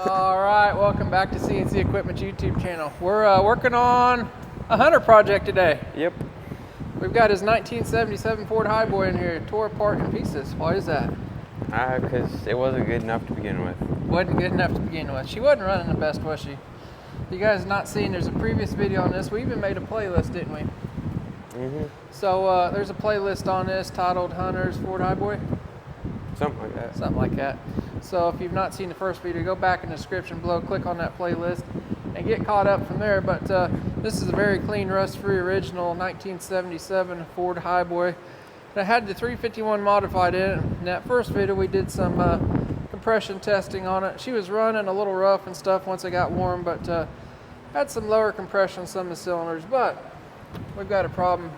All right, welcome back to CNC Equipment YouTube channel. We're working on a hunter project today. Yep. We've got his 1977 Ford Highboy in here, tore apart in pieces. Why is that? Because it wasn't good enough to begin with. Wasn't good enough to begin with. She wasn't running the best, was she? You guys have not seen, there's a previous video on this. We even made a playlist, didn't we? Mm-hmm. So there's a playlist on this titled Hunters Ford Highboy. Something like that. Something like that. So if you've not seen the first video, go back in the description below, click on that playlist, and get caught up from there. But this is a very clean, rust-free, original 1977 Ford Highboy. It had the 351 modified in it. In that first video, we did some compression testing on it. She was running a little rough and stuff once it got warm, but had some lower compression on some of the cylinders. But we've got a problem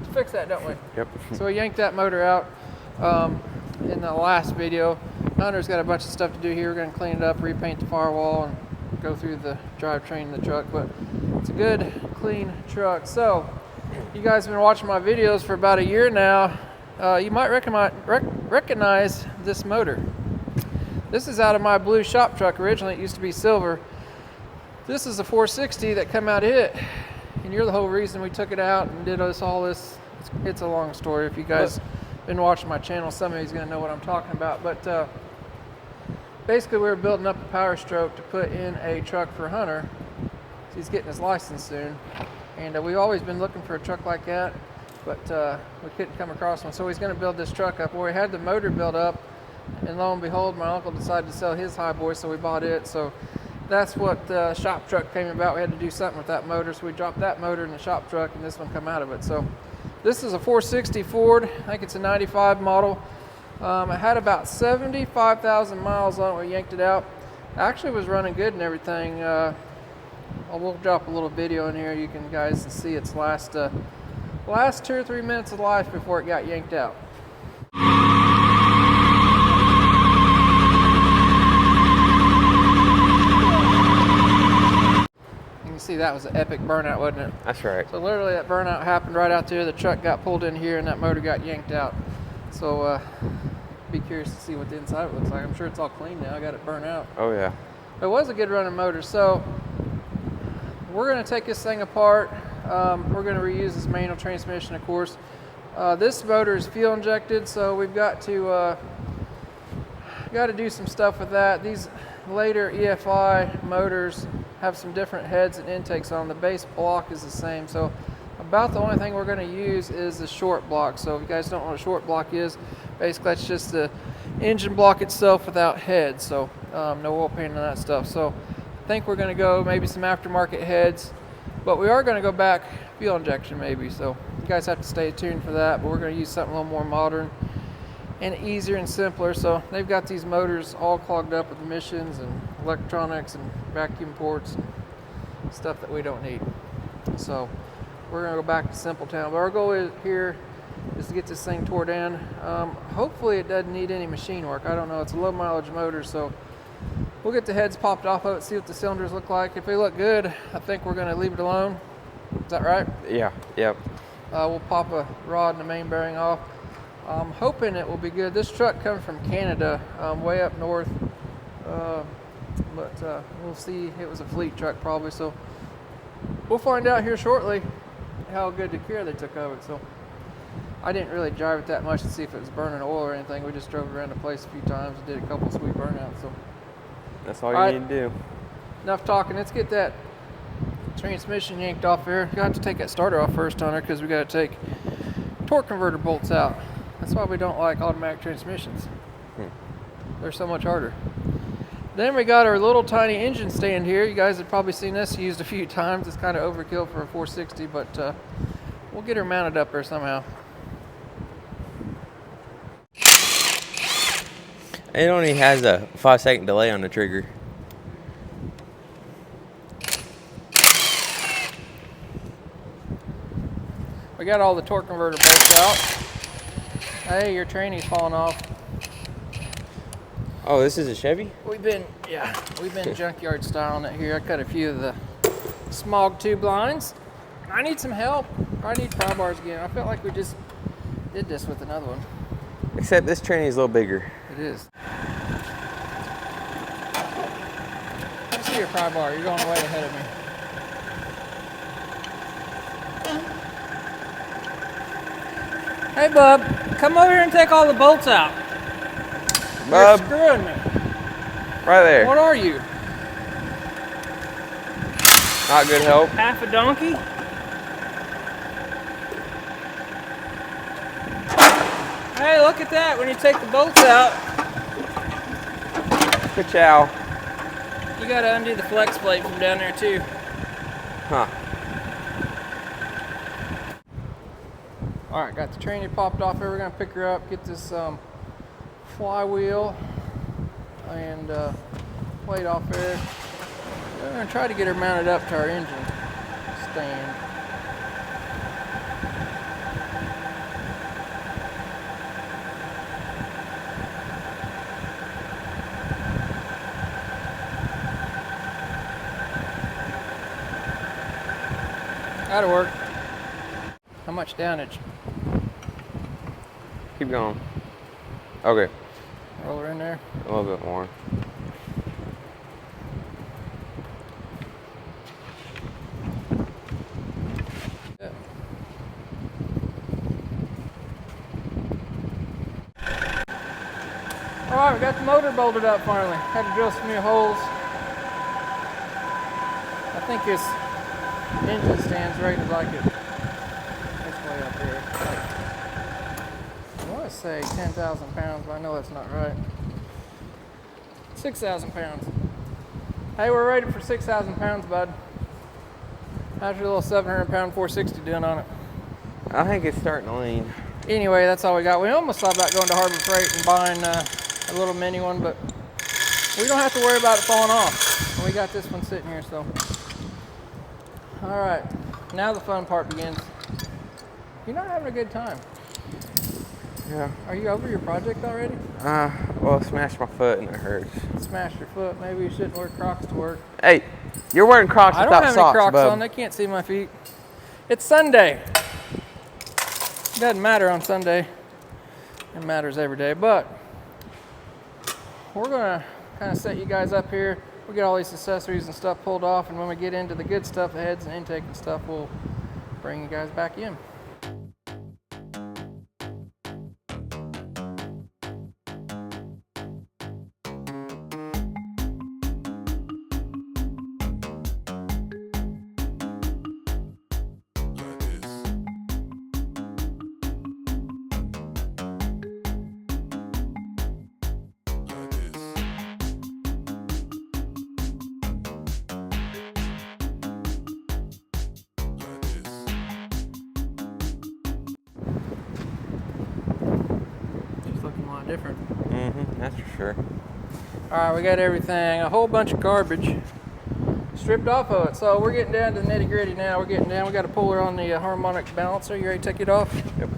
to fix that, don't we? Yep. So we yanked that motor out in the last video. Hunter's got a bunch of stuff to do here. We're going to clean it up, repaint the firewall, and go through the drivetrain in the truck. But it's a good, clean truck. So you guys have been watching my videos for about a year now. You might recognize this motor. This is out of my blue shop truck. Originally it used to be silver. This is a 460 that come out of it, and you're the whole reason we took it out and did all this. It's a long story. If you guys been watching my channel, some of you's going to know what I'm talking about. But basically we were building up a Power Stroke to put in a truck for Hunter. He's getting his license soon, and we've always been looking for a truck like that, but we couldn't come across one. So he's going to build this truck up. Well, we had the motor built up, and lo and behold, my uncle decided to sell his Highboy, so we bought it. So that's what the shop truck came about. We had to do something with that motor, so we dropped that motor in the shop truck, and this one come out of it. So this is a 460 Ford. I think it's a 95 model. It had about 75,000 miles on it when we yanked it out. Actually was running good and everything. We'll drop a little video in here. You can guys see its last 2 or 3 minutes of life before it got yanked out. See, that was an epic burnout, wasn't it? That's right. So literally that burnout happened right out there. The truck got pulled in here and that motor got yanked out. So be curious to see what the inside of it looks like. I'm sure it's all clean now. I got it burnt out. Oh yeah. It was a good running motor. So we're going to take this thing apart. We're going to reuse this manual transmission, of course. This motor is fuel injected, so we've got to do some stuff with that. These later EFI motors have some different heads and intakes on them. The base block is the same, so about the only thing we're going to use is the short block. So if you guys don't know what a short block is, basically that's just the engine block itself without heads, so no oil paint and that stuff. So I think we're going to go maybe some aftermarket heads, but we are going to go back fuel injection maybe, so you guys have to stay tuned for that. But we're going to use something a little more modern and easier and simpler. So they've got these motors all clogged up with emissions and electronics and vacuum ports and stuff that we don't need. So we're going to go back to Simpletown. But our goal here is to get this thing tore down. Hopefully it doesn't need any machine work. I don't know. It's a low mileage motor, so we'll get the heads popped off of it, see what the cylinders look like. If they look good, I think we're going to leave it alone. Is that right? Yeah. Yep. We'll pop a rod and the main bearing off. I'm hoping it will be good. This truck comes from Canada, way up north, but we'll see. It was a fleet truck probably, so we'll find out here shortly how good the care they took of it. So I didn't really drive it that much to see if it was burning oil or anything. We just drove around the place a few times and did a couple sweet burnouts. So that's all you need to do. Enough talking. Let's get that transmission yanked off here. You have to take that starter off first, Hunter, because we got to take torque converter bolts out. That's why we don't like automatic transmissions. They're so much harder. Then we got our little tiny engine stand here. You guys have probably seen this used a few times. It's kind of overkill for a 460, but we'll get her mounted up there somehow. It only has a 5-second delay on the trigger. We got all the torque converter bolts out. Hey, your training's falling off. Oh, this is a Chevy? We've been junkyard styling it here. I cut a few of the smog tube lines. I need some help. I need pry bars again. I felt like we just did this with another one. Except this tranny is a little bigger. It is. your pry bar. You're going way ahead of me. Hey, bub, come over here and take all the bolts out. Bub. You're screwing me. Right there. What are you? Not good help. Half a donkey? Hey, look at that. When you take the bolts out, Ka-chow. you gotta undo the flex plate from down there too. Huh. All right, got the tranny popped off here. We're gonna pick her up, get this flywheel and plate off there. We're gonna try to get her mounted up to our engine stand. That'll work. How much downage? Keep going. Okay. Roll her in there. A little bit more. Yeah. All right, we got the motor bolted up finally. Had to drill some new holes. I think this engine stand's rated like it. It's way up here. Like, I want to say 10,000 pounds, but I know that's not right. 6,000 pounds. Hey, we're rated for 6,000 pounds, bud. How's your little 700-pound 460 doing on it? I think it's starting to lean. Anyway, that's all we got. We almost thought about going to Harbor Freight and buying a little mini one, but we don't have to worry about it falling off. We got this one sitting here, so. All right, now the fun part begins. You're not having a good time. Yeah. Are you over your project already? Well, I smashed my foot and it hurts. Smashed your foot. Maybe you shouldn't wear Crocs to work. Hey, you're wearing Crocs I don't without have socks, any Crocs bub. on. They can't see my feet. It's Sunday. It doesn't matter on Sunday. It matters every day. But we're gonna kind of set you guys up here. We get all these accessories and stuff pulled off, and when we get into the good stuff, the heads and intake and stuff, we'll bring you guys back in. It's looking a lot different. That's for sure. All right, we got everything, a whole bunch of garbage stripped off of it. So we're getting down to the nitty gritty now. We're getting down, we got a puller on the harmonic balancer. You ready to take it off? Yep.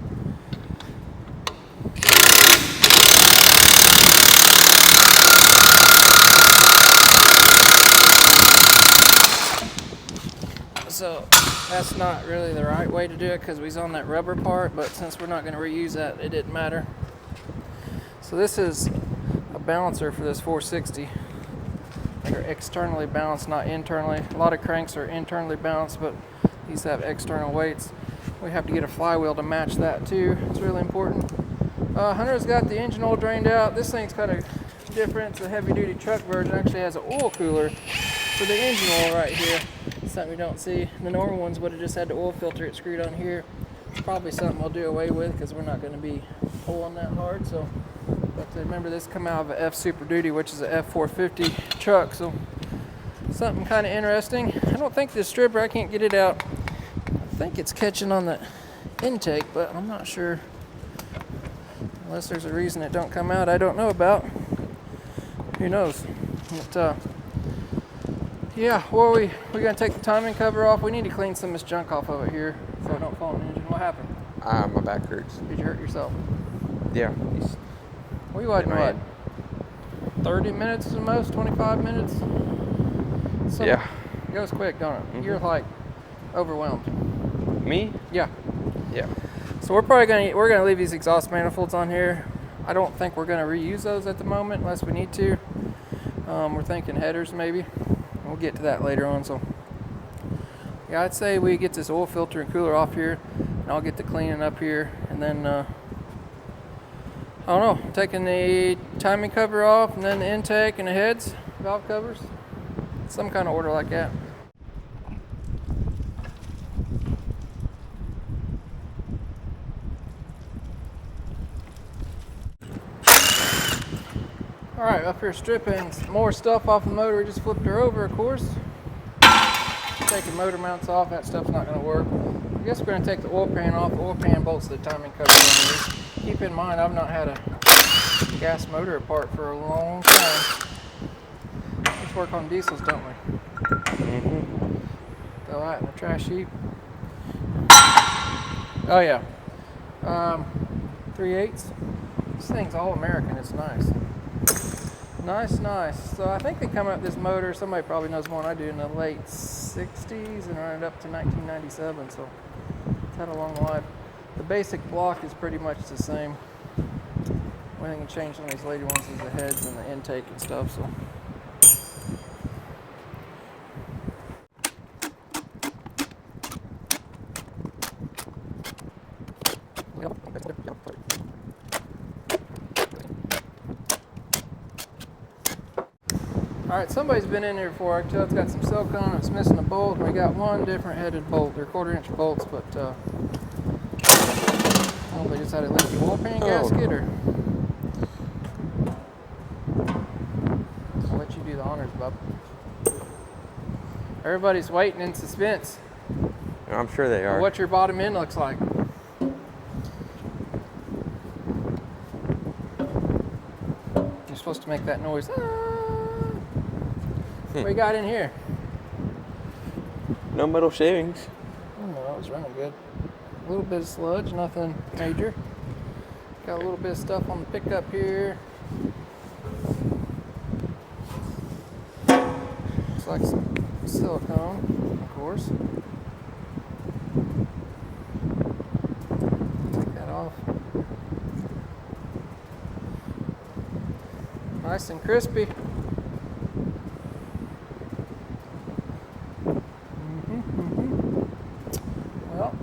So that's not really the right way to do it because we was on that rubber part, but since we're not going to reuse that, it didn't matter. So this is a balancer for this 460. They're externally balanced, not internally. A lot of cranks are internally balanced, but these have external weights. We have to get a flywheel to match that too. It's really important. Hunter's got the engine oil drained out. This thing's kind of different. It's a heavy-duty truck version. It actually has an oil cooler for the engine oil right here. Something we don't see. The normal ones would have just had the oil filter it screwed on here. It's probably something we'll do away with because we're not going to be pulling that hard. So, but remember, this come out of a F Super Duty, which is a F450 truck. So something kind of interesting. I don't think this stripper, I can't get it out. I think it's catching on the intake, but I'm not sure. Unless there's a reason it don't come out I don't know about. Who knows? But, yeah, well, we're going to take the timing cover off. We need to clean some of this junk off of it here so it don't fall in the engine. What happened? My back hurts. Did you hurt yourself? Yeah. We watched In my what? head. 30 minutes at the most, 25 minutes? So Yeah. It goes quick, don't it? You're like overwhelmed. Me? Yeah. Yeah. So we're gonna leave these exhaust manifolds on here. I don't think we're gonna reuse those at the moment unless we need to. We're thinking headers maybe. We'll get to that later on. So yeah, I'd say we get this oil filter and cooler off here, and I'll get the cleaning up here, and then I don't know, taking the timing cover off, and then the intake and the heads, valve covers, some kind of order like that. Alright, up here stripping some more stuff off the motor. We just flipped her over, of course. Taking motor mounts off, that stuff's not going to work. I guess we're going to take the oil pan off. The oil pan bolts the timing cover underneath. Keep in mind, I've not had a gas motor apart for a long time. Let's work on diesels, don't we? Throw that in the trash heap. Oh yeah. 3/8. This thing's all American, it's nice. Nice. So I think they come out this motor, somebody probably knows more than I do, in the late 60s and ran it up to 1997, so it's had a long life. The basic block is pretty much the same. Only thing that changed on these later ones is the heads and the intake and stuff, so. Alright, somebody's been in here before. I can tell it's got some silicone, it's missing a bolt. We got one different headed bolt. They're 1/4 inch bolts, but I don't know if they just had a leaky oil pan gasket or. I'll let you do the honors, bub. Everybody's waiting in suspense. I'm sure they are. What your bottom end looks like. You're supposed to make that noise. What we got in here? No metal shavings. Oh, no, that was running good. A little bit of sludge, nothing major. Got a little bit of stuff on the pickup here. Looks like some silicone, of course. Take that off. Nice and crispy. Well,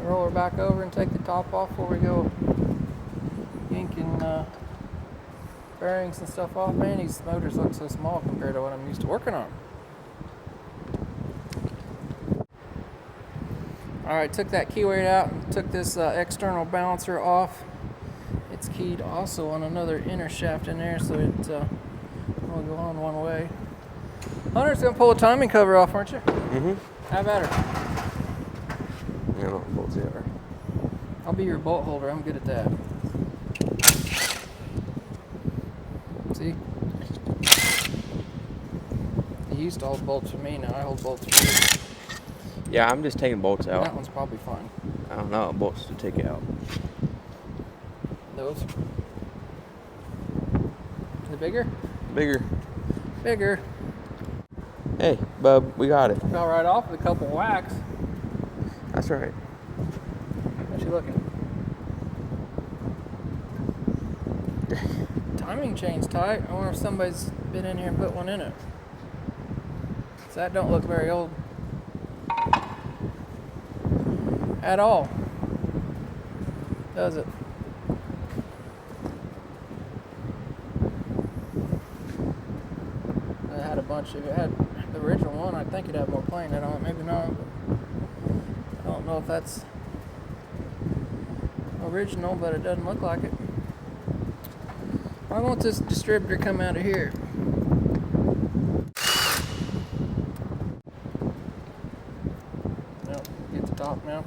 roll her back over and take the top off before we go yanking bearings and stuff off. Man, these motors look so small compared to what I'm used to working on. Alright, took that key weight out, took this external balancer off. It's keyed also on another inner shaft in there, so it will go on one way. Hunter's gonna pull the timing cover off, aren't you? How about her? I don't know what bolts they are. I'll be your bolt holder. I'm good at that. See? You used to hold bolts for me. Now I hold bolts for you. Yeah, I'm just taking bolts out. That one's probably fine. I don't know what bolts to take out. Those. The bigger? Bigger. Bigger. Hey, bub, we got it. Fell right off with a couple whacks. That's right. How's she looking? Timing chain's tight. I wonder if somebody's been in here and put one in it. So that don't look very old. At all. Does it? It had a bunch of, it had the original one, I think it had more plane on it, maybe not. I don't know if that's original, but it doesn't look like it. I want this distributor to come out of here. Well, get the top now.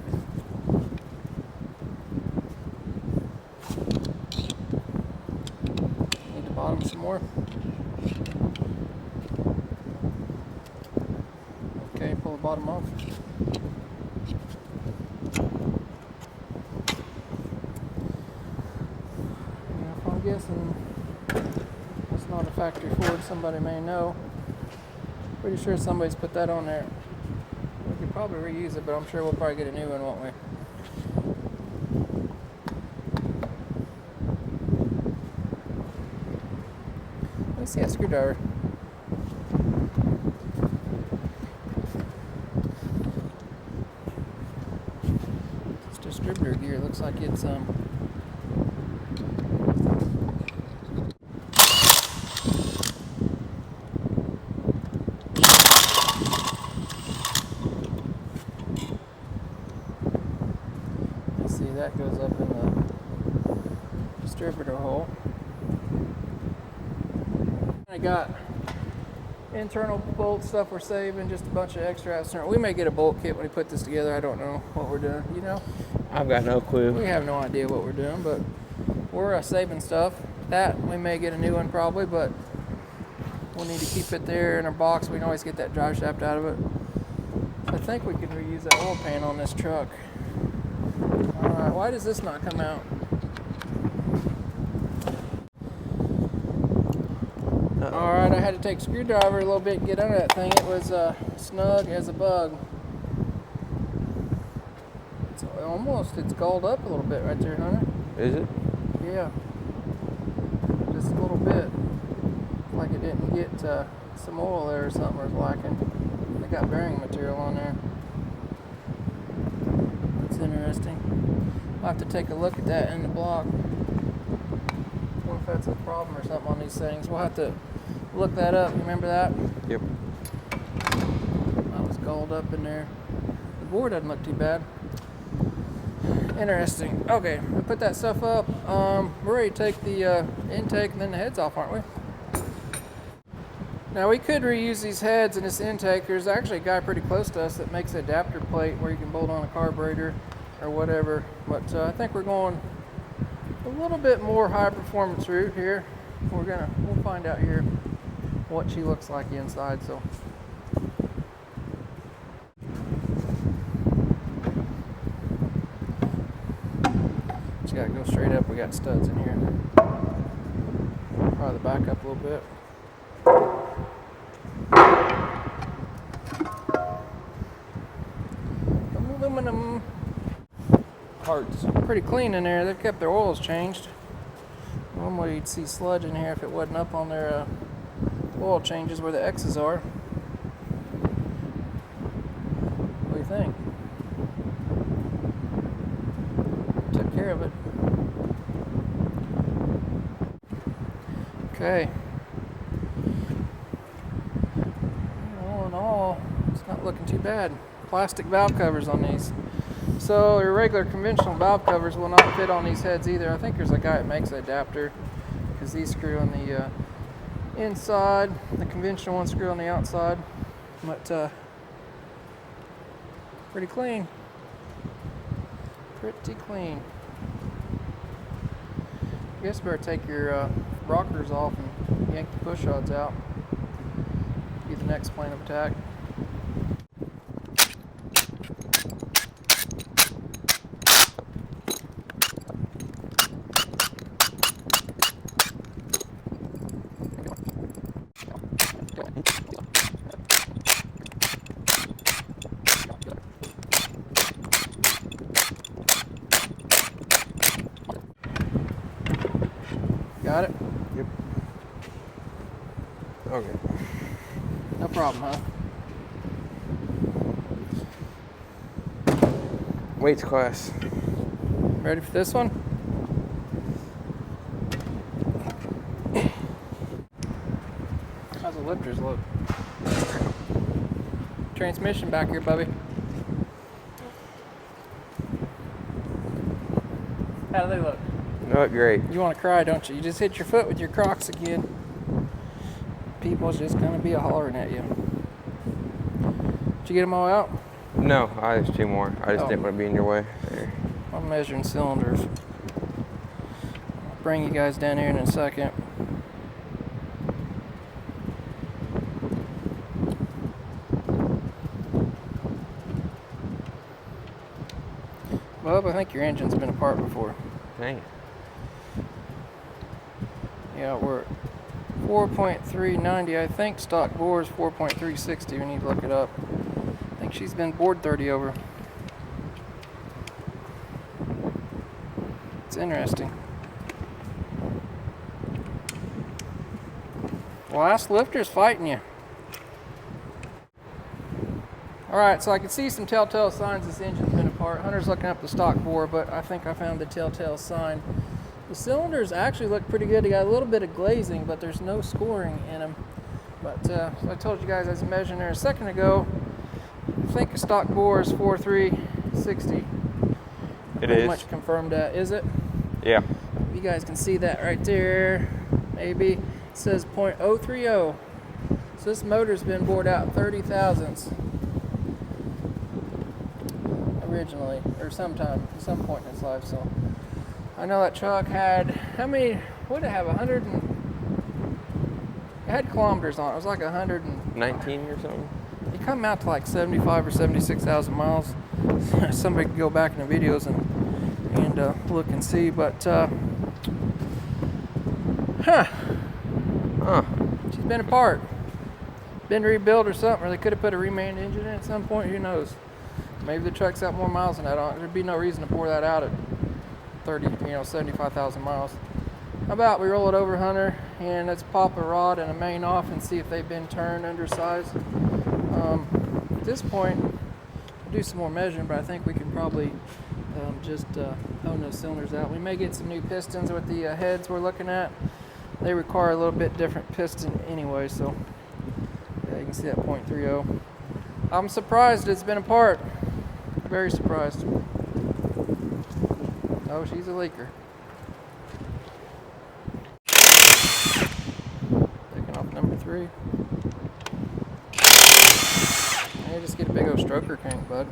Need the bottom some more. Okay, pull the bottom off. I'm guessing it's not a factory Ford. Somebody may know. Pretty sure somebody's put that on there. We could probably reuse it, but I'm sure we'll probably get a new one, won't we? Let me see that screwdriver. distributor gear. Looks like it's let's see, that goes up in the distributor hole. I got internal bolt stuff we're saving, just a bunch of extra. We may get a bolt kit when we put this together. I don't know what we're doing, you know? I've got no clue. We have no idea what we're doing, but we're saving stuff. That, we may get a new one probably, but we'll need to keep it there in our box. We can always get that drive shaft out of it. So I think we can reuse that oil pan on this truck. Alright, why does this not come out? Alright, I had to take a screwdriver a little bit and get under that thing. It was snug as a bug. It's galled up a little bit right there, Hunter. Is it? Yeah. Just a little bit. Like it didn't get some oil there or something was lacking. They got bearing material on there. That's interesting. I'll have to take a look at that in the block. What if that's a problem or something on these things? We'll have to look that up. You remember that? Yep. That was galled up in there. The board doesn't look too bad. Interesting. Okay, we put that stuff up. We're ready to take the intake and then the heads off, aren't we? Now we could reuse these heads and this intake. There's actually a guy pretty close to us that makes an adapter plate where you can bolt on a carburetor or whatever. But I think we're going a little bit more high performance route here. We'll find out here what she looks like inside. So. Got to go straight up. We got studs in here. Probably back up a little bit. Aluminum Parts. pretty clean in there. They've kept their oils changed. Normally you'd see sludge in here if it wasn't up on their oil changes where the X's are. What do you think? Took care of it. Okay. All in all, it's not looking too bad. Plastic valve covers on these. So your regular conventional valve covers will not fit on these heads either. I think there's a guy that makes an adapter because these screw on the inside. The conventional ones screw on the outside. But pretty clean. Pretty clean. I guess you better take your rockers off and yank the push rods out. Be the next plane of attack. Got it? Yep. Okay. No problem, huh? Weights class. Ready for this one? How's the lifters look? Transmission back here, Bubby. How do they look? Not great. You want to cry, don't you? You just hit your foot with your Crocs again. People's just going to be hollering at you. Did you get them all out? No, there's two more. I just Oh. didn't want to be in your way. There. I'm measuring cylinders. I'll bring you guys down here in a second. Bub, I think your engine's been apart before. Dang it. Yeah, we're at 4.390. I think stock bore is 4.360. We need to look it up. I think she's been bored 30 over. It's interesting. Last lifter's fighting you. Alright, so I can see some telltale signs this engine's been apart. part. Hunter's looking up the stock bore, but I think I found the telltale sign. The cylinders actually look pretty good. They got a little bit of glazing, but there's no scoring in them. But I told you guys I was measuring there a second ago. I think the stock bore is 4360. Pretty much confirmed that. Is it? Yeah. You guys can see that right there. Maybe it says .030. So this motor's been bored out 30 thousandths originally, or some point in its life. So I know that truck had, how many, what did it have, 100 and, it had kilometers on it. It was like 119 or something. It come out to like 75 or 76,000 miles. Somebody could go back in the videos and look and see, but she's been apart, been rebuilt or something, or they could have put a reman engine in at some point. Who knows? Maybe the truck's got more miles than that on it. There'd be no reason to pour that out at 75,000 miles. How about we roll it over, Hunter, and let's pop a rod and a main off and see if they've been turned undersized. At this point, we'll do some more measuring, but I think we can probably just hone those cylinders out. We may get some new pistons with the heads we're looking at. They require a little bit different piston anyway, so yeah, you can see that .30. I'm surprised it's been apart. Very surprised. Oh, she's a leaker. Taking off number 3. Hey, just get a big old stroker crank, bud.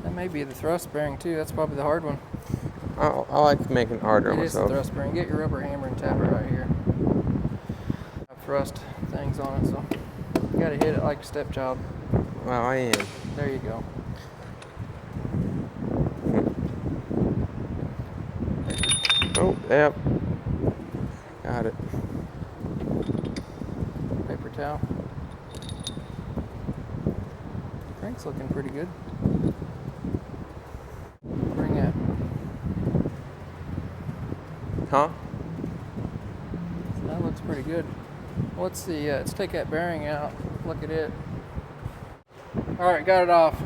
That may be the thrust bearing too. That's probably the hard one. I like making it harder on myself. It is the thrust bearing. Get your rubber hammer and tap it right here. Thrust things on it, so you gotta hit it like a stepchild. Well, I am. There you go. Oh, yep. Got it. Paper towel. Crank's looking pretty good. Bring it. Huh? So that looks pretty good. What's the, let's take that bearing out, look at it. Alright, got it off.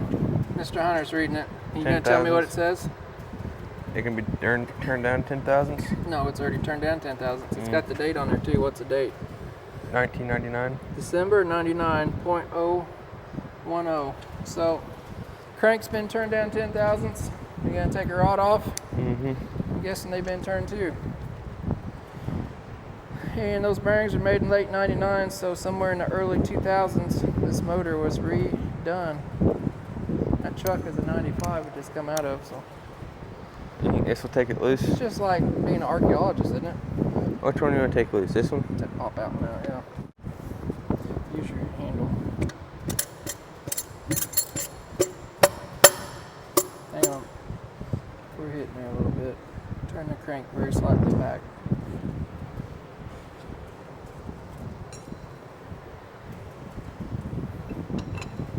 Mr. Hunter's reading it. You gonna tell me what it says? It can be turned down 10 thousandths? No, it's already turned down 10 thousandths. It's got the date on there too. What's the date? 1999. December 99.010. So, crank's been turned down 10 thousandths. You gonna take a rod off? Mm-hmm. I'm guessing they've been turned too. And those bearings were made in late 99, so somewhere in the early 2000s, this motor was redone. That truck is a 95 it just come out of, so. I guess we'll take it loose. It's just like being an archaeologist, isn't it? Which one do you want to take loose? This one? That pop out now, yeah. Use your handle. Hang on. We're hitting there a little bit. Turn the crank very slightly back.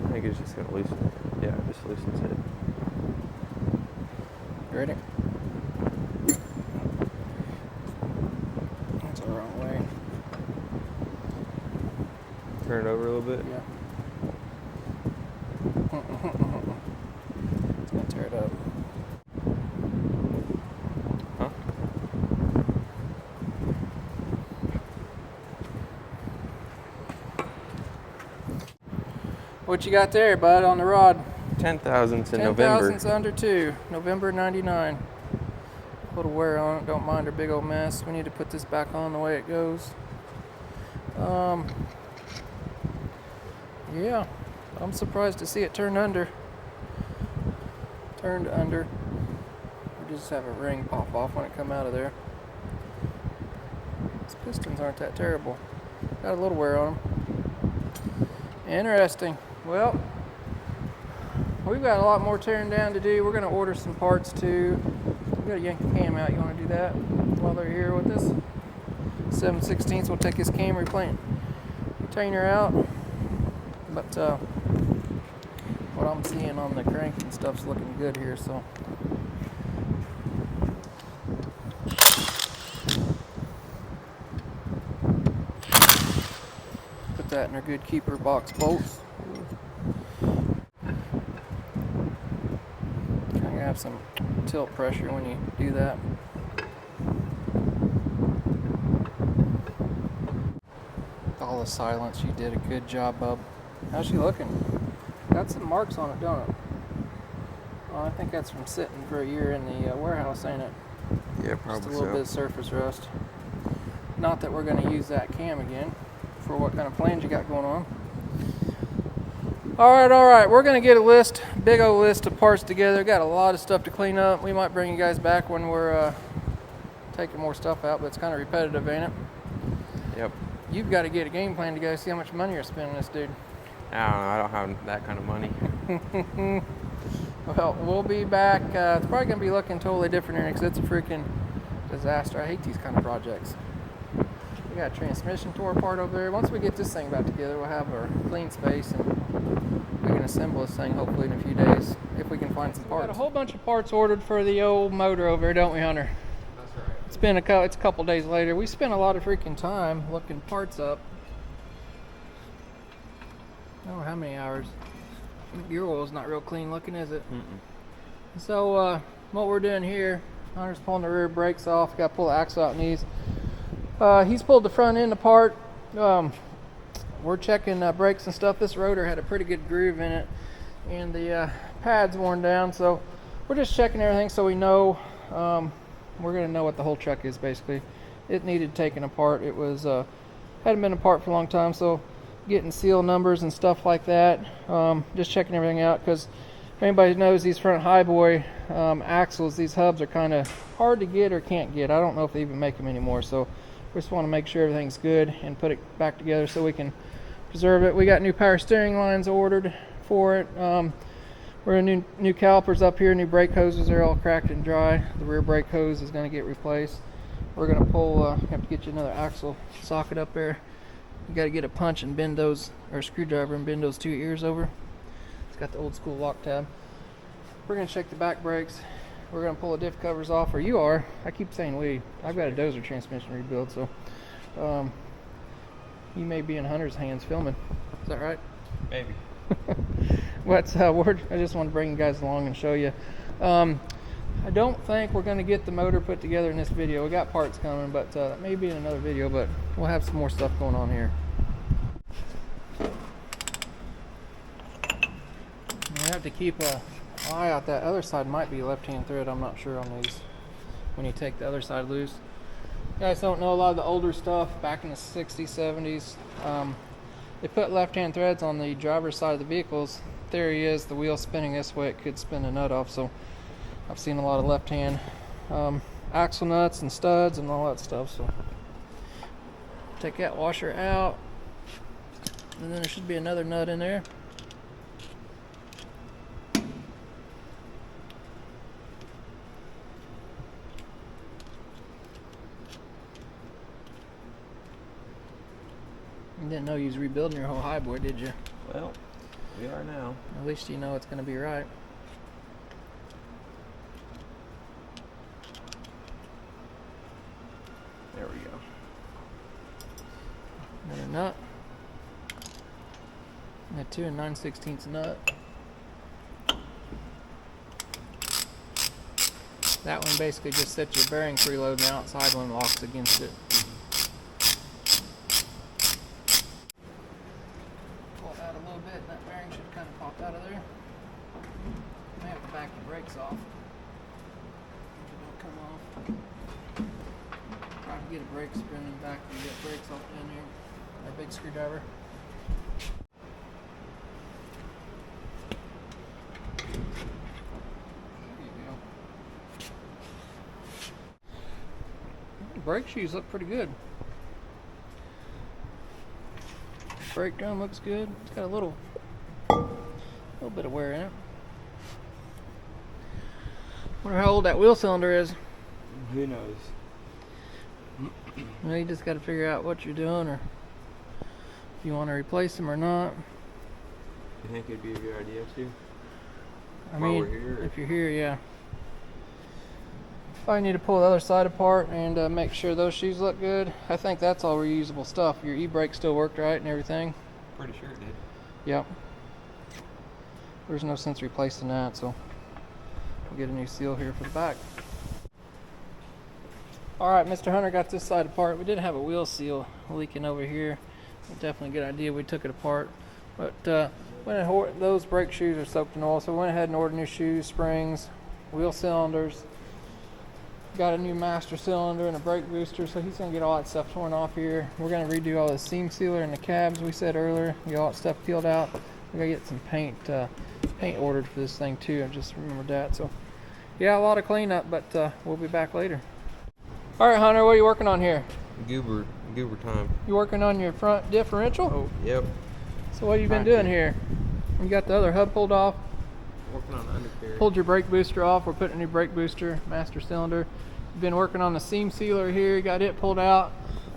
I think it's just going to loosen it. Yeah, it just loosens it. You ready? That's the wrong way. Turn it over a little bit. Yeah. It's gonna tear it up. Huh? What you got there, bud, on the rod? 10 thousandths in 10 November. thousandths under 2. November 99. A little wear on it. Don't mind our big old mess. We need to put this back on the way it goes. Yeah. I'm surprised to see it turn under. Turned under. Or just have a ring pop off when it come out of there. These pistons aren't that terrible. Got a little wear on them. Interesting. Well, we've got a lot more tearing down to do. We're going to order some parts too. We've got to yank the cam out. You want to do that while they're here with us? 7/16. We'll take this cam retainer out. But what I'm seeing on the crank and stuff's looking good here, so. that, and they're good keeper box bolts. Kind of have some tilt pressure when you do that. All the silence, you did a good job, bub. How's she looking? Got some marks on it, don't it? Oh, I think that's from sitting for a year in the warehouse, ain't it? Yeah, probably Just a little bit of surface rust. Not that we're going to use that cam again for what kind of plans you got going on. All right. We're going to get a list, big old list of parts together. Got a lot of stuff to clean up. We might bring you guys back when we're taking more stuff out, but it's kind of repetitive, ain't it? Yep. You've got to get a game plan to go see how much money you're spending this dude. I don't know. I don't have that kind of money. Well, we'll be back. It's probably going to be looking totally different here because it's a freaking disaster. I hate these kind of projects. We got a transmission tore apart over there. Once we get this thing back together, we'll have our clean space and we can assemble this thing hopefully in a few days if we can find some parts. We got a whole bunch of parts ordered for the old motor over there, don't we, Hunter? That's right. It's a couple days later. We spent a lot of freaking time looking parts up. I don't know how many hours. Your oil's not real clean looking, is it? Mm-mm. So what we're doing here, Hunter's pulling the rear brakes off. Got to pull the axle out in these. He's pulled the front end apart. We're checking brakes and stuff. This rotor had a pretty good groove in it, and the pad's worn down. So we're just checking everything so we know. We're gonna know what the whole truck is basically. It needed taken apart. It was hadn't been apart for a long time, so getting seal numbers and stuff like that. Just checking everything out because if anybody knows these front Highboy axles, these hubs are kind of hard to get or can't get. I don't know if they even make them anymore. So we just want to make sure everything's good and put it back together so we can preserve it. We got new power steering lines ordered for it. We're in new calipers up here, new brake hoses are all cracked and dry. The rear brake hose is going to get replaced. We're going to pull, have to get you another axle socket up there. You got to get a punch and bend those, or a screwdriver and bend those two ears over. It's got the old school lock tab. We're going to check the back brakes. We're going to pull the diff covers off, or you are. I keep saying we. I've got a dozer transmission rebuild, so you may be in Hunter's hands filming. Is that right? Maybe. But I just want to bring you guys along and show you. I don't think we're going to get the motor put together in this video. We got parts coming, but that may be in another video, but we'll have some more stuff going on here. We have to keep an eye out. That other side might be left-hand thread. I'm not sure on these when you take the other side loose. You guys don't know a lot of the older stuff back in the 60s, 70s. They put left-hand threads on the driver's side of the vehicles. Theory is the wheel spinning this way, it could spin the nut off. So I've seen a lot of left-hand axle nuts and studs and all that stuff. So take that washer out, and then there should be another nut in there. You didn't know you was rebuilding your whole Highboy, did you? Well, we are now. At least you know it's going to be right. There we go. Another nut. And a 2 9/16 nut. That one basically just sets your bearing preload, and the outside one locks against it. Pull it out a little bit, and that bearing should kind of pop out of there. May have to back the brakes off. If it don't come off. Try to get a brake spinning back and get brakes off in here. Our big screwdriver. Brake shoes look pretty good. Brake drum looks good. It's got a little bit of wear in it. Wonder how old that wheel cylinder is. Who knows? Well, you just got to figure out what you're doing, or if you want to replace them or not. You think it'd be a good idea to? I While mean, we're here, if you're here, yeah. I need to pull the other side apart and make sure those shoes look good. I think that's all reusable stuff. Your e-brake still worked right and everything. Pretty sure it did. Yep. There's no sense replacing that, so we'll get a new seal here for the back. Alright, Mr. Hunter got this side apart. We did have a wheel seal leaking over here. Definitely a good idea. We took it apart. But those brake shoes are soaked in oil, so we went ahead and ordered new shoes, springs, wheel cylinders. Got a new master cylinder and a brake booster, so he's going to get all that stuff torn off here. We're going to redo all the seam sealer in the cabs we said earlier. Get all that stuff peeled out. We got to get some paint ordered for this thing too. I just remembered that. So yeah, a lot of cleanup, but we'll be back later. All right, Hunter, what are you working on here? Goober time. You working on your front differential? Oh, yep. So what have you been doing here? You got the other hub pulled off. Working on the undercarriage. Pulled your brake booster off. We're putting a new brake booster, master cylinder. You've been working on the seam sealer here. You got it pulled out.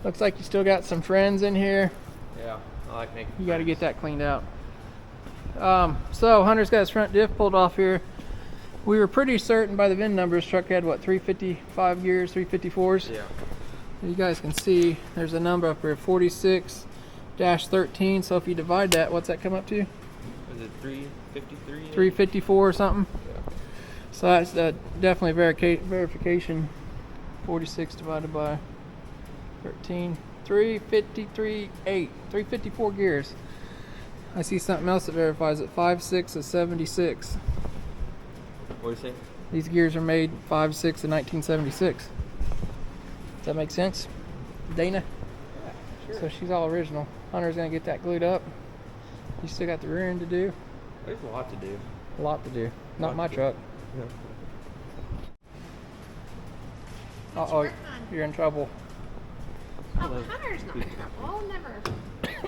Looks like you still got some friends in here. Yeah, I like making You got to get that cleaned out. So Hunter's got his front diff pulled off here. We were pretty certain by the VIN numbers, truck had what, 355 gears, 354s? Yeah. You guys can see there's a number up here, 46-13. So if you divide that, what's that come up to? Is it 353? 354 or something? Yeah. So that's definitely verification. 46 divided by 13. 354 gears. I see something else that verifies it. 5.6 of 76. What do you say? These gears are made 5.6 of 1976. Does that make sense, Dana? Yeah, sure. So she's all original. Hunter's gonna get that glued up. You still got the rear end to do. There's a lot to do. A lot to do. Not my truck. Yeah. Uh-oh, you're in trouble. Oh, Hunter's not in trouble. Never.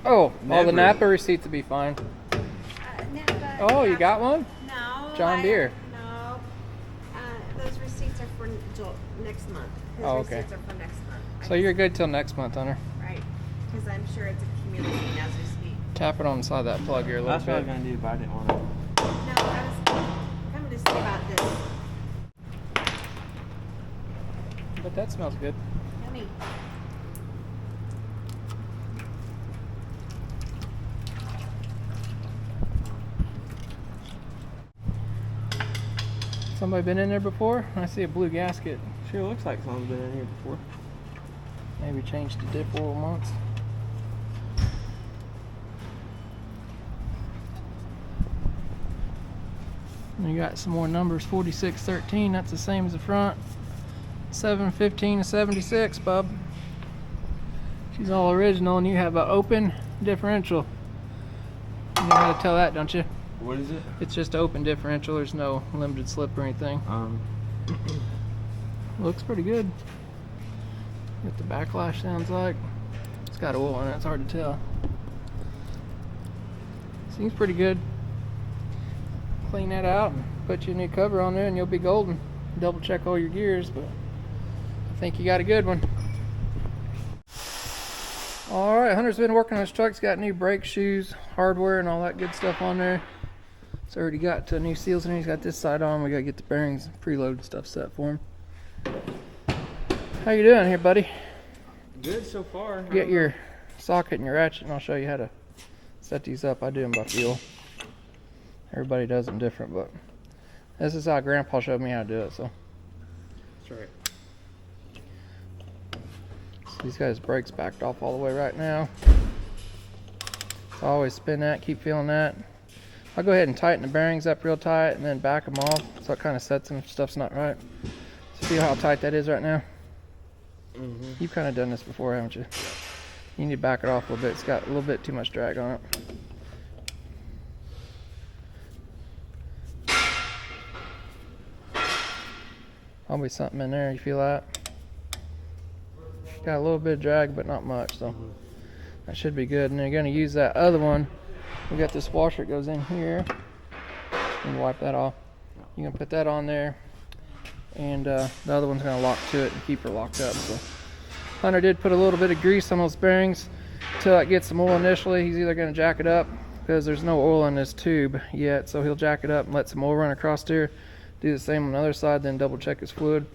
Oh, all the Never. Napa receipts will be fine. Napa, Oh, you got one? No. John Deere. No. Those receipts are for next month. His Oh, okay. receipts are for next month. So you're good till next month, Hunter. Right. Because I'm sure it's accumulating as we speak. Tap it on the side of that plug here a little That's what I was bit. going to do, but I didn't want to. No, I was coming to see about this. But that smells good. Yummy. Somebody been in there before? I see a blue gasket. Sure looks like someone's been in here before. Maybe changed the diff oil once. And you got some more numbers. 4613, that's the same as the front. 715 to 76, bub. She's all original, and you have an open differential. You know how to tell that, don't you? What is it? It's just open differential. There's no limited slip or anything. Looks pretty good. What the backlash sounds like. It's got oil in it. It's hard to tell. Seems pretty good. Clean that out and put your new cover on there, and you'll be golden. Double check all your gears, but I think you got a good one. All right, Hunter's been working on his truck. He's got new brake shoes, hardware, and all that good stuff on there. It's already got new seals in there. He's got this side on. We gotta get the bearings and preload stuff set for him. How you doing here, buddy? Good so far. Get your socket and your ratchet, and I'll show you how to set these up. I do them by feel. Everybody does them different, but this is how Grandpa showed me how to do it. So That's right. these guys' brakes backed off all the way right now. So always spin that, keep feeling that. I'll go ahead and tighten the bearings up real tight and then back them off, so it kind of sets them if stuff's not right. So feel how tight that is right now? Mm-hmm. You've kind of done this before, haven't you? You need to back it off a little bit. It's got a little bit too much drag on it. Probably something in there, you feel that? Got a little bit of drag, but not much, so that should be good. And then you're going to use that other one. We got this washer that goes in here. And wipe that off. You're going to put that on there. And the other one's going to lock to it and keep her locked up. So Hunter did put a little bit of grease on those bearings until it gets some oil initially. He's either going to jack it up because there's no oil in this tube yet. So he'll jack it up and let some oil run across there. Do the same on the other side, then double check his fluid.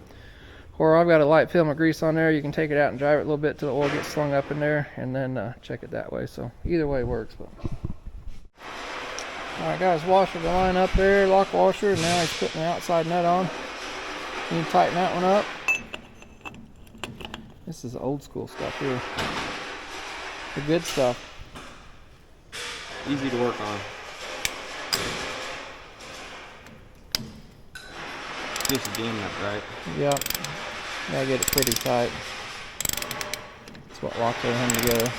or I've got a light film of grease on there. You can take it out and drive it a little bit till the oil gets slung up in there, and then check it that way. So either way works. But all right, guys, washer the line up there, lock washer, and now he's putting the outside nut on. You can tighten that one up. This is old school stuff here. The good stuff. Easy to work on. Just a game nut, right? Yep. Gotta get it pretty tight. That's what locks everything together.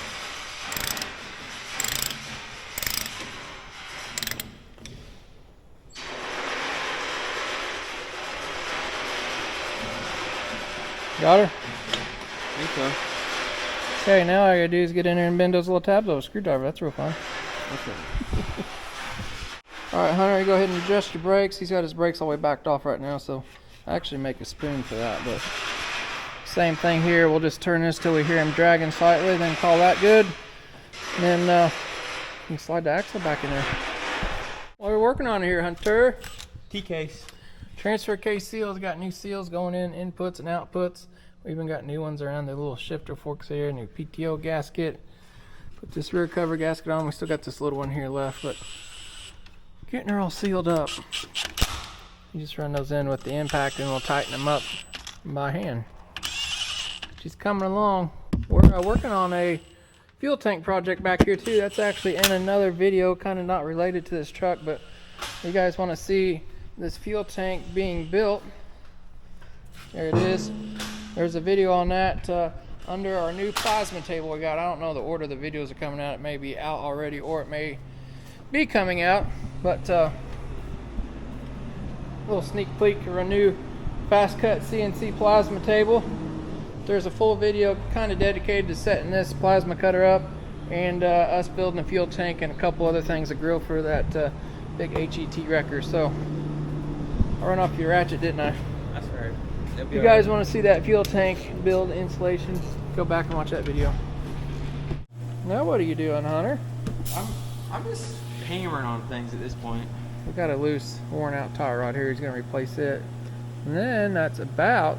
Got her? I think so. Okay, now all I gotta do is get in there and bend those little tabs with a screwdriver. That's real fun. Okay. Alright, Hunter, you go ahead and adjust your brakes. He's got his brakes all the way backed off right now, so I actually make a spoon for that. But same thing here. We'll just turn this till we hear him dragging slightly, then call that good. And then you can slide the axle back in there. What are we working on here, Hunter? T-case. Transfer case seals. Got new seals going in, inputs and outputs. We even got new ones around the little shifter forks here, new PTO gasket. Put this rear cover gasket on. We still got this little one here left, but getting her all sealed up. You just run those in with the impact and we'll tighten them up by hand. She's coming along. We're working on a fuel tank project back here too. That's actually in another video, kind of not related to this truck, but you guys want to see this fuel tank being built. There it is. There's a video on that under our new plasma table we got. I don't know the order the videos are coming out. It may be out already or it may be coming out, but a little sneak peek of our new fast cut CNC plasma table. There's a full video kind of dedicated to setting this plasma cutter up and us building a fuel tank and a couple other things, a grill for that big HET wrecker. So I run off your ratchet, didn't I? That's right. If you guys want to see that fuel tank build installation, go back and watch that video. Now what are you doing, Hunter? I'm just hammering on things at this point. We got a loose, worn out tire rod here. He's going to replace it. And then that's about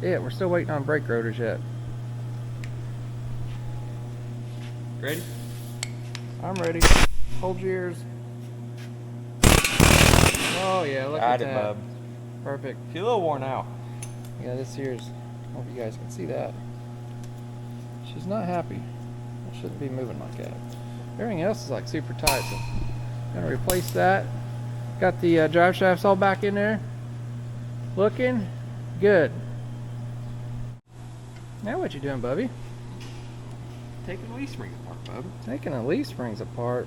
it. We're still waiting on brake rotors yet. Ready? I'm ready. Hold your ears. Oh yeah, look Got at it, that. bub. Perfect. Feel a little worn out. Yeah, this here's, I hope you guys can see that. She's not happy. It shouldn't be moving like that. Everything else is like super tight, so I'm gonna replace that. Got the drive shafts all back in there. Looking good. Now what you doing, Bubby? Taking the leaf spring apart, bub. Taking the leaf springs apart.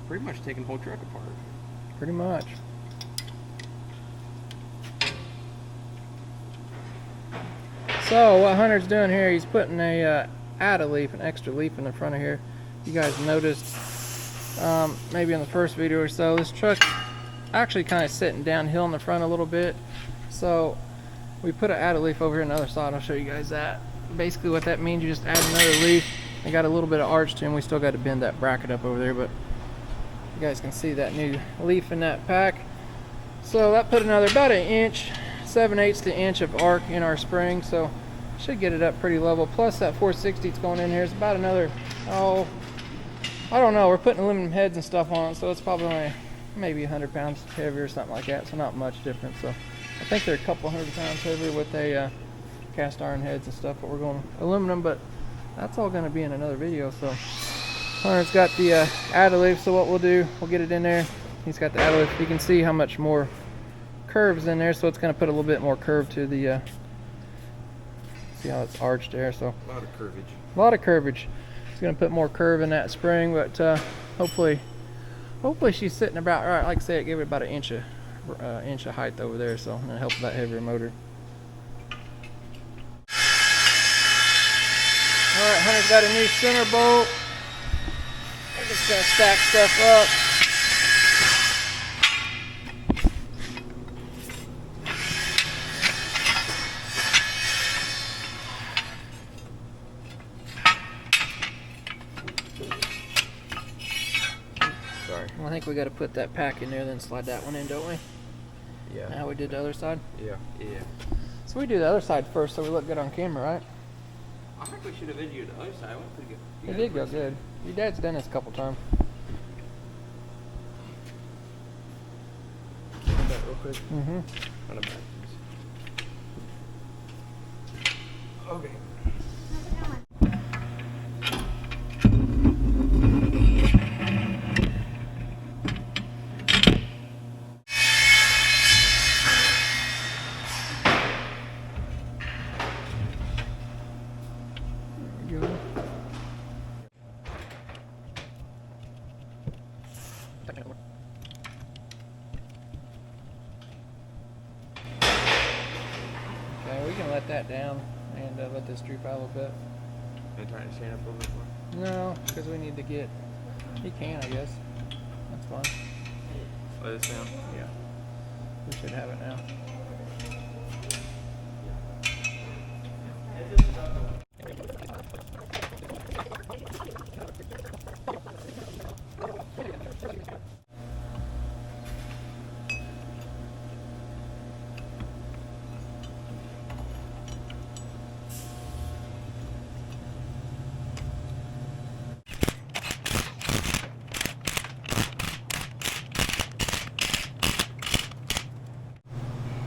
Pretty much taking the whole truck apart. Pretty much. So what Hunter's doing here, he's putting a add a leaf, an extra leaf in the front of here. You guys noticed maybe in the first video or so, this truck actually kind of sitting downhill in the front a little bit. So we put an add a leaf over here on the other side. I'll show you guys that. Basically what that means, you just add another leaf. I got a little bit of arch to him. We still got to bend that bracket up over there, but you guys can see that new leaf in that pack. So that put another about an inch, 7/8 to inch of arc in our spring, so should get it up pretty level. Plus that 460 that's going in here is about another, oh, I don't know. We're putting aluminum heads and stuff on it, so it's probably only maybe 100 pounds heavier or something like that, so not much difference. So I think they're a couple 100 pounds heavier with a cast iron heads and stuff, but we're going aluminum, but that's all going to be in another video. So Hunter's got the add a leaf, so what we'll do, we'll get it in there. He's got the add a leaf. You can see how much more curves in there, so it's going to put a little bit more curve to the see how it's arched there. So A lot of curvage. a lot of curvage. It's going to put more curve in that spring, but hopefully she's sitting about right. Like I said, give it about an inch of height over there, so and it helps that heavier motor. All right, Hunter's got a new center bolt. I'm just going to stack stuff up. Sorry. Well, I think we got to put that pack in there, then slide that one in, don't we? Yeah. Now we did the other side. Yeah. Yeah. So we do the other side first, so we look good on camera, right? I think we should have videoed the other side. It went pretty good. It did go good. Your dad's done this a couple times. That real quick. Mm-hmm. Not a bad. Okay. There we go. Okay, we can let that down and let this droop out a little bit. Are you trying to stand up a little bit more? No, because we need to get. He can, I guess. That's fine. Let this down. Yeah. We should have it now.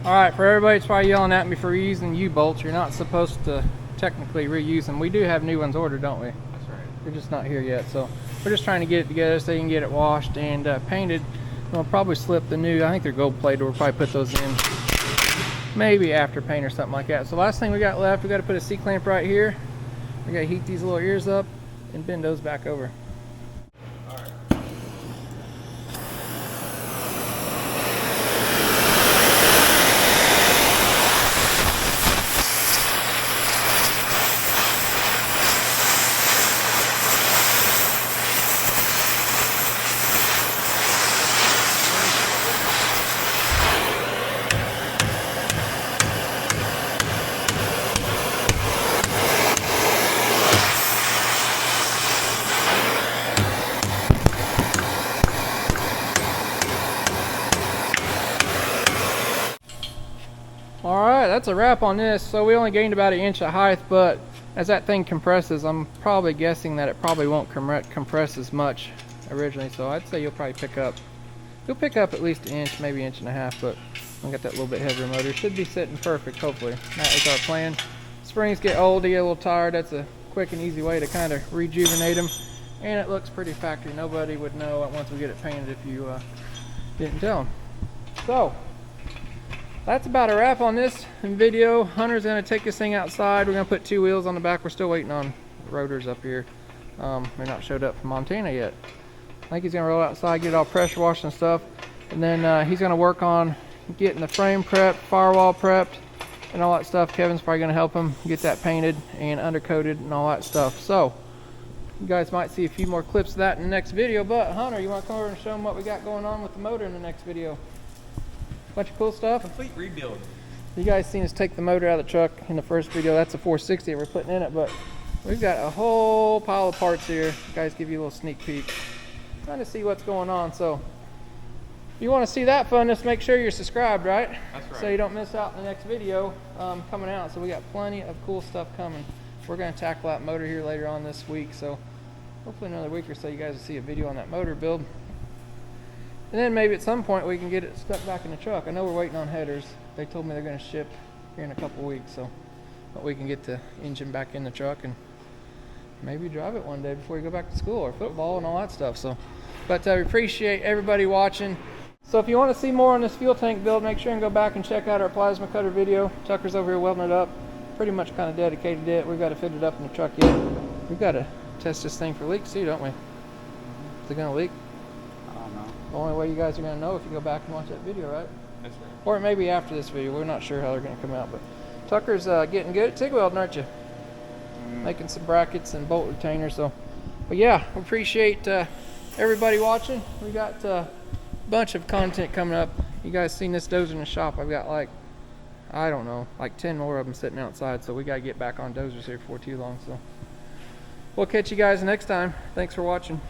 Alright, for everybody that's probably yelling at me for reusing U-bolts, you're not supposed to technically reuse them. We do have new ones ordered, don't we? That's right. They're just not here yet, so we're just trying to get it together so you can get it washed and painted. We'll probably slip the new, I think they're gold plated, we'll probably put those in maybe after paint or something like that. So last thing we got left, we got to put a C-clamp right here. We got to heat these little ears up and bend those back over. Alright, that's a wrap on this. So we only gained about 1 inch of height, but as that thing compresses, I'm probably guessing that it probably won't compress as much originally. So I'd say you'll pick up at least 1 inch, maybe 1.5 inches, but I got that little bit heavier motor. Should be sitting perfect, hopefully. That is our plan. Springs get old, they get a little tired. That's a quick and easy way to kind of rejuvenate them. And it looks pretty factory. Nobody would know once we get it painted if you didn't tell them. So that's about a wrap on this video. Hunter's gonna take this thing outside. We're gonna put 2 wheels on the back. We're still waiting on rotors up here. They're not showed up from Montana yet. I think he's gonna roll outside, get it all pressure washed and stuff. And then he's gonna work on getting the frame prepped, firewall prepped, and all that stuff. Kevin's probably gonna help him get that painted and undercoated and all that stuff. So you guys might see a few more clips of that in the next video. But Hunter, you wanna come over and show them what we got going on with the motor in the next video? Bunch of cool stuff. Complete rebuild. You guys seen us take the motor out of the truck in the first video. That's a 460 we're putting in it, but we've got a whole pile of parts here. Guys, give you a little sneak peek. Trying to see what's going on. So if you want to see that fun, just make sure you're subscribed, right? That's right. So you don't miss out on the next video coming out. So we got plenty of cool stuff coming. We're going to tackle that motor here later on this week. So hopefully another week or so you guys will see a video on that motor build. And then maybe at some point we can get it stuck back in the truck. I know we're waiting on headers. They told me they're going to ship here in a couple weeks, so but we can get the engine back in the truck and maybe drive it one day before you go back to school or football and all that stuff. So, but I appreciate everybody watching. So if you want to see more on this fuel tank build, make sure and go back and check out our plasma cutter video. Tucker's over here welding it up. Pretty much kind of dedicated it. We've got to fit it up in the truck yet. We've got to test this thing for leaks too, don't we? Is it going to leak? The only way you guys are going to know if you go back and watch that video, right? That's right. Or maybe after this video. We're not sure how they're going to come out. But Tucker's getting good at TIG welding, aren't you? Making some brackets and bolt retainers. So, but yeah, we appreciate everybody watching. We got a bunch of content coming up. You guys seen this dozer in the shop. I've got like, I don't know, like 10 more of them sitting outside. So we got to get back on dozers here before too long. So we'll catch you guys next time. Thanks for watching.